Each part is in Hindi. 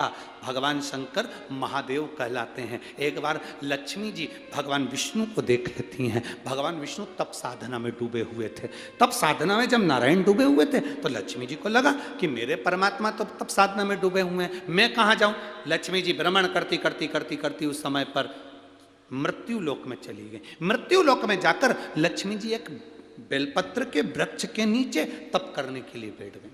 भगवान शंकर महादेव कहलाते हैं। एक बार लक्ष्मी जी भगवान विष्णु को देख लेती हैं। भगवान विष्णु तप साधना में डूबे हुए थे। तप साधना में जब नारायण डूबे हुए थे तो लक्ष्मी जी को लगा कि मेरे परमात्मा तो तप साधना में डूबे हुए हैं, मैं कहाँ जाऊं। लक्ष्मी जी भ्रमण करती करती करती करती उस समय पर मृत्यु लोक में चली गई। मृत्यु लोक में जाकर लक्ष्मी जी एक बेलपत्र के वृक्ष के नीचे तप करने के लिए बैठ गई।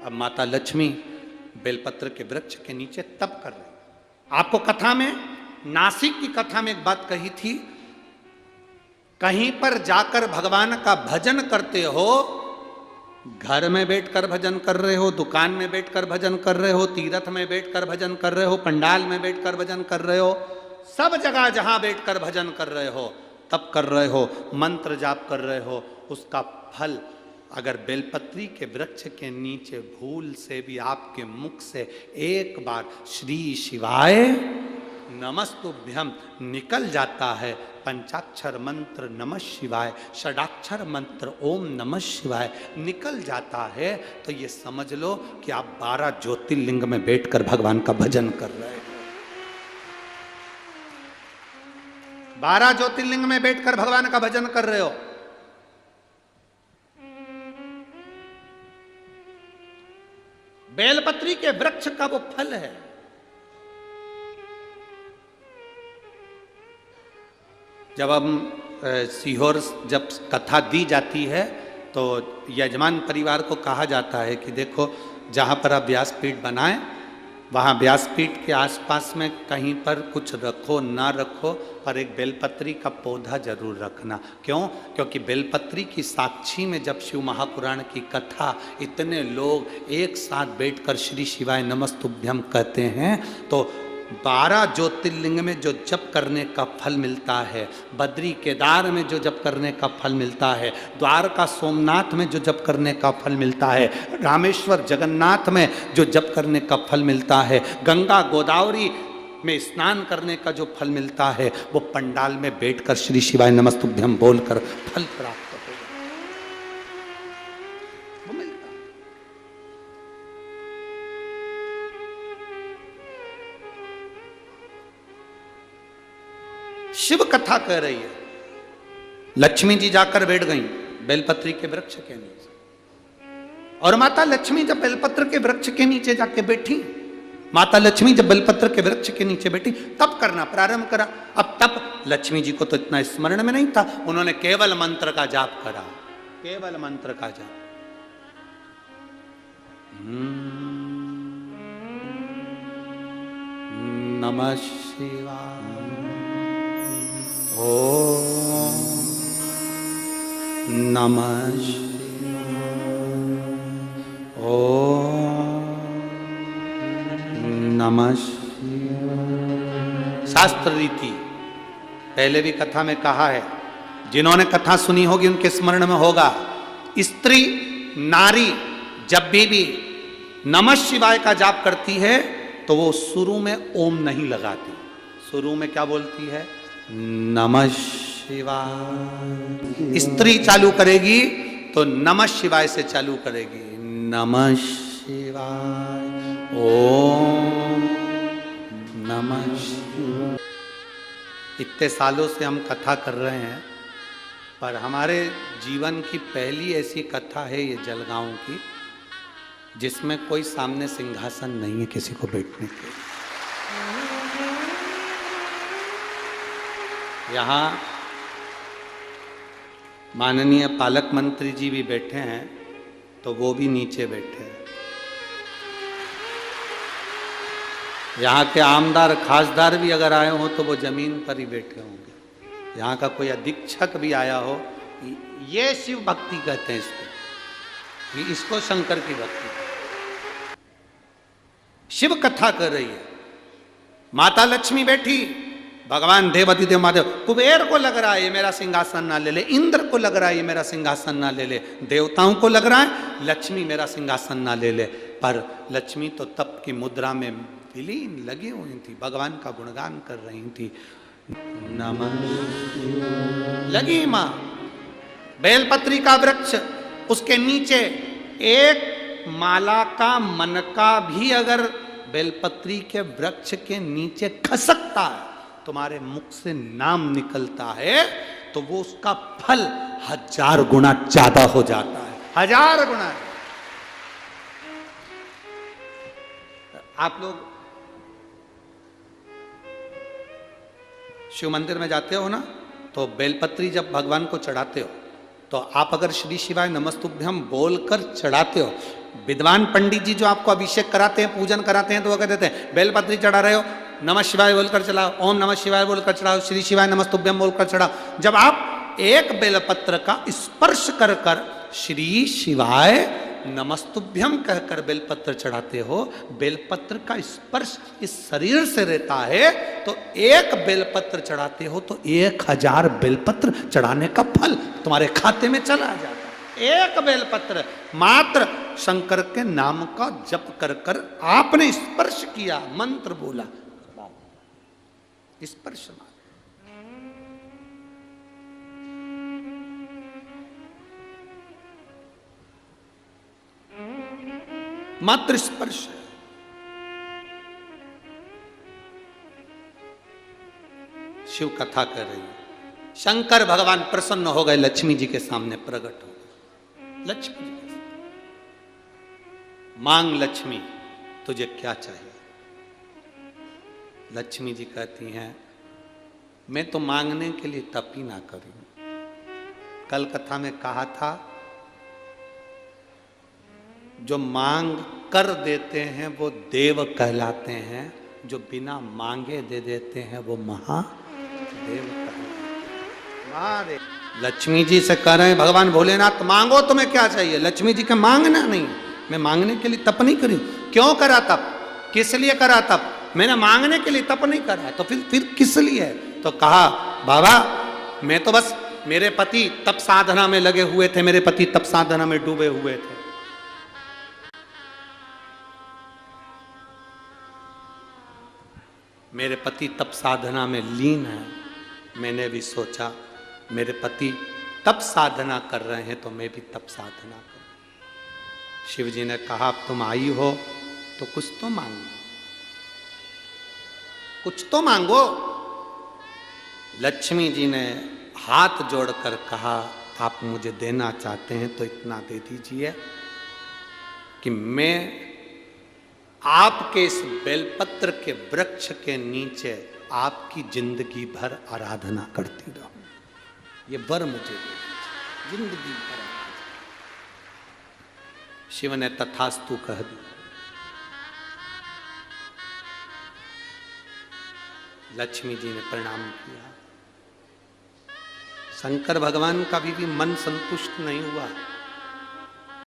अब माता लक्ष्मी बेलपत्र के वृक्ष के नीचे तप कर रही। आपको कथा में, नासिक की कथा में एक बात कही थी, कहीं पर जाकर भगवान का भजन करते हो, घर में बैठकर भजन कर रहे हो, दुकान में बैठकर भजन कर रहे हो, तीर्थ में बैठकर भजन कर रहे हो, पंडाल में बैठकर भजन कर रहे हो, सब जगह जहां बैठकर भजन कर रहे हो, तप कर रहे हो, मंत्र जाप कर रहे हो, उसका फल अगर बेलपत्री के वृक्ष के नीचे भूल से भी आपके मुख से एक बार श्री शिवाय नमस्तुभ्यम निकल जाता है, पंचाक्षर मंत्र नमः शिवाय, षडाक्षर मंत्र ओम नमः शिवाय निकल जाता है, तो ये समझ लो कि आप 12 ज्योतिर्लिंग में बैठकर भगवान का भजन कर रहे हो। 12 ज्योतिर्लिंग में बैठकर भगवान का भजन कर रहे हो। बेलपत्री के वृक्ष का वो फल है। जब हम सीहोर जब कथा दी जाती है तो यजमान परिवार को कहा जाता है कि देखो जहाँ पर आप व्यासपीठ बनाएं वहाँ व्यासपीठ के आसपास में कहीं पर कुछ रखो ना रखो, पर एक बेलपत्री का पौधा जरूर रखना। क्यों? क्योंकि बेलपत्री की साक्षी में जब शिव महापुराण की कथा इतने लोग एक साथ बैठकर श्री शिवाय नमस्तुभ्यम कहते हैं तो 12 ज्योतिर्लिंग में जो जप करने का फल मिलता है, बद्री केदार में जो जप करने का फल मिलता है, द्वारका सोमनाथ में जो जप करने का फल मिलता है, रामेश्वर जगन्नाथ में जो जप करने का फल मिलता है, गंगा गोदावरी में स्नान करने का जो फल मिलता है, वो पंडाल में बैठकर श्री शिवाय नमस्तुभ्यम बोलकर फल प्राप्त होगा। वो मिलता है। शिव कथा कह रही है, लक्ष्मी जी जाकर बैठ गईं बेलपत्री के वृक्ष के नीचे, और माता लक्ष्मी जब बेलपत्र के वृक्ष के नीचे जाके बैठी, माता लक्ष्मी जब बेलपत्र के वृक्ष के नीचे बैठी तप करना प्रारंभ करा। अब तप लक्ष्मी जी को तो इतना स्मरण में नहीं था, उन्होंने केवल मंत्र का जाप करा, केवल मंत्र का जाप। नमः शिवाय ओम नमः शिवाय ओम नमः शिवाय। शास्त्र रीति पहले भी कथा में कहा है, जिन्होंने कथा सुनी होगी उनके स्मरण में होगा, स्त्री नारी जब भी नमः शिवाय का जाप करती है तो वो शुरू में ओम नहीं लगाती, शुरू में क्या बोलती है? नमः शिवाय। स्त्री चालू करेगी तो नमः शिवाय से चालू करेगी, नमः शिवाय ओम नमः शिवाय। इतने सालों से हम कथा कर रहे हैं, पर हमारे जीवन की पहली ऐसी कथा है ये जलगांव की, जिसमें कोई सामने सिंहासन नहीं है किसी को बैठने के। यहाँ माननीय पालक मंत्री जी भी बैठे हैं, तो वो भी नीचे बैठे हैं। यहाँ के आमदार खासदार भी अगर आए हो तो वो जमीन पर ही बैठे होंगे। यहाँ का कोई अधीक्षक भी आया हो, ये शिव भक्ति कहते हैं इसको शंकर की भक्ति। शिव कथा कर रही है, माता लक्ष्मी बैठी, भगवान देवाधिदेव महादेव, कुबेर को लग रहा है ये मेरा सिंहासन ना ले ले, इंद्र को लग रहा है ये मेरा सिंहासन ना ले ले, देवताओं को लग रहा है लक्ष्मी मेरा सिंहासन ना ले ले, पर लक्ष्मी तो तप की मुद्रा में विलीन लगी हुई थी, भगवान का गुणगान कर रही थी। नमः लगी मां बेलपत्री का वृक्ष, उसके नीचे एक माला का मनका भी अगर बेलपत्री के वृक्ष के नीचे खसकता है, तुम्हारे मुख से नाम निकलता है, तो वो उसका फल 1000 गुना ज्यादा हो जाता है, 1000 गुना। आप लोग शिव मंदिर में जाते हो ना, तो बेलपत्री जब भगवान को चढ़ाते हो, तो आप अगर श्री शिवाय नमस्तुभ्यम बोलकर चढ़ाते हो, विद्वान पंडित जी जो आपको अभिषेक कराते हैं, पूजन कराते हैं, तो वो कहते देते हैं बेलपत्री चढ़ा रहे हो, नमः शिवाय बोलकर चढ़ाओ, ओम नमः शिवाय बोलकर चढ़ाओ, श्री शिवाय नमस्तुभ्यम बोलकर चढ़ाओ। जब आप एक बेलपत्र का स्पर्श कर कर श्री शिवाय नमस्तुभ्यम कहकर बेलपत्र चढ़ाते हो, बेलपत्र का स्पर्श इस शरीर से रहता है, तो एक बेलपत्र चढ़ाते हो तो 1000 बेलपत्र चढ़ाने का फल तुम्हारे खाते में चला जाता है। एक बेलपत्र मात्र शंकर के नाम का जप कर कर आपने स्पर्श किया, मंत्र बोला, स्पर्श मात्र स्पर्श है। शिव कथा कर रही है, शंकर भगवान प्रसन्न हो गए, लक्ष्मी जी के सामने प्रकट हो गए। लक्ष्मी जी के मांग लक्ष्मी, तुझे क्या चाहिए? लक्ष्मी जी कहती हैं, मैं तो मांगने के लिए तप ही ना करूं। कल कथा में कहा था, जो मांग कर देते हैं वो देव कहलाते हैं, जो बिना मांगे दे देते हैं वो महादेव कहलाते हैं। लक्ष्मी जी से कह रहे हैं भगवान भोलेनाथ, मांगो तुम्हें क्या चाहिए? लक्ष्मी जी का मांगना नहीं, मैं मांगने के लिए तप नहीं करी। क्यों करा तप? किस लिए करा तप? मैंने मांगने के लिए तप नहीं करा, तो फिर किस लिए? तो कहा बाबा मैं तो बस, मेरे पति तप साधना में लगे हुए थे, मेरे पति तप साधना में डूबे हुए थे, मेरे पति तप साधना में लीन है। मैंने भी सोचा मेरे पति तप साधना कर रहे हैं तो मैं भी तप साधना करूं। शिव जी ने कहा अब तुम आई हो तो कुछ तो मांगो, कुछ तो मांगो। लक्ष्मी जी ने हाथ जोड़कर कहा आप मुझे देना चाहते हैं तो इतना दे दीजिए कि मैं आपके इस बेलपत्र के वृक्ष के नीचे आपकी जिंदगी भर आराधना करती रहूं। ये वर मुझे दे दीजिए, जिंदगी भर। शिव ने तथास्तु कह दिया। लक्ष्मी जी ने प्रणाम किया। शंकर भगवान का भी मन संतुष्ट नहीं हुआ।